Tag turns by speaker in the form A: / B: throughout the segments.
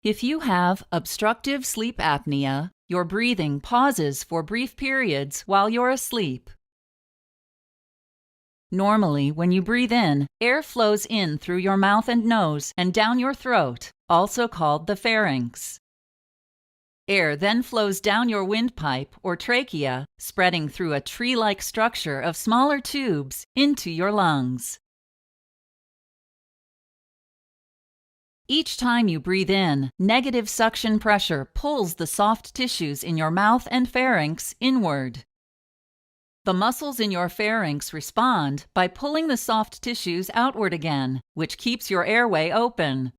A: If you have obstructive sleep apnea, your breathing pauses for brief periods while you're asleep. Normally, when you breathe in, air flows in through your mouth and nose and down your throat, also called the pharynx. Air then flows down your windpipe or trachea, spreading through a tree-like structure of smaller tubes into your lungs. Each time you breathe in, negative suction pressure pulls the soft tissues in your mouth and pharynx inward. The muscles in your pharynx respond by pulling the soft tissues outward again, which keeps your airway open.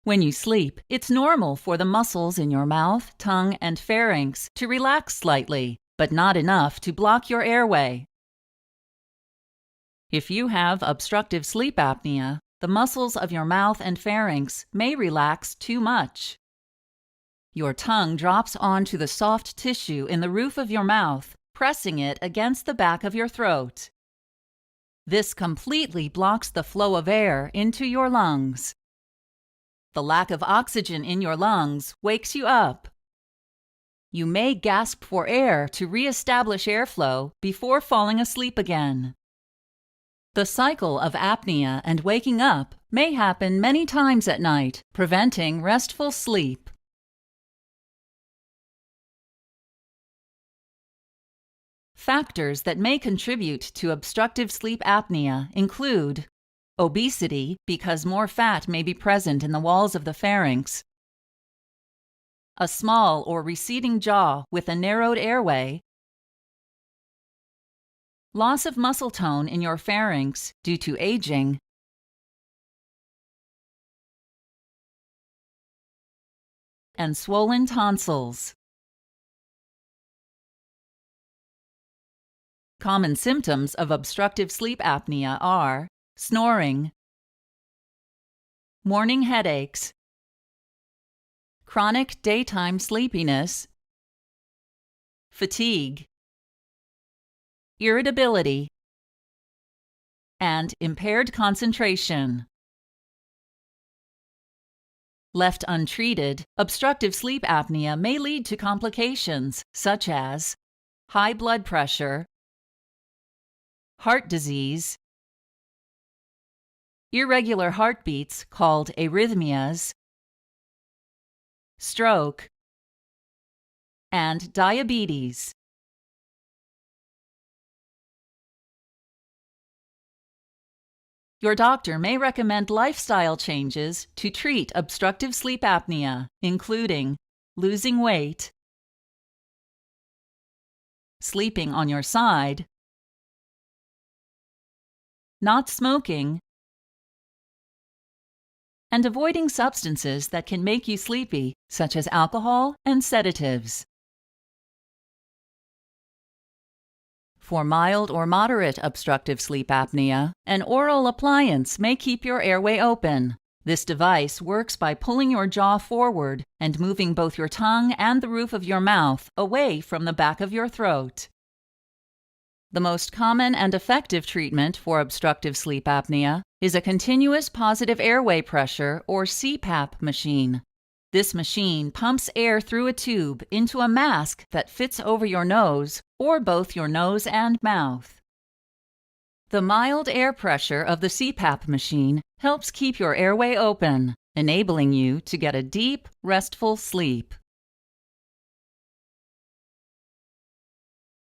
A: When you sleep, it's normal for the muscles in your mouth, tongue, and pharynx to relax slightly, but not enough to block your airway. If you have obstructive sleep apnea, the muscles of your mouth and pharynx may relax too much. Your tongue drops onto the soft tissue in the roof of your mouth, pressing it against the back of your throat. This completely blocks the flow of air into your lungs. The lack of oxygen in your lungs wakes you up. You may gasp for air to re-establish airflow before falling asleep again. The cycle of apnea and waking up may happen many times at night, preventing restful sleep. Factors that may contribute to obstructive sleep apnea include obesity, because more fat may be present in the walls of the pharynx, a small or receding jaw with a narrowed airway, loss of muscle tone in your pharynx due to aging, and swollen tonsils. Common symptoms of obstructive sleep apnea are snoring, morning headaches, chronic daytime sleepiness, fatigue, irritability, and impaired concentration. Left untreated, obstructive sleep apnea may lead to complications such as high blood pressure, heart disease, irregular heartbeats called arrhythmias, stroke, and diabetes. Your doctor may recommend lifestyle changes to treat obstructive sleep apnea, including losing weight, sleeping on your side, not smoking, and avoiding substances that can make you sleepy, such as alcohol and sedatives. For mild or moderate obstructive sleep apnea, an oral appliance may keep your airway open. This device works by pulling your jaw forward and moving both your tongue and the roof of your mouth away from the back of your throat. The most common and effective treatment for obstructive sleep apnea is a continuous positive airway pressure or CPAP machine. This machine pumps air through a tube into a mask that fits over your nose or both your nose and mouth. The mild air pressure of the CPAP machine helps keep your airway open, enabling you to get a deep, restful sleep.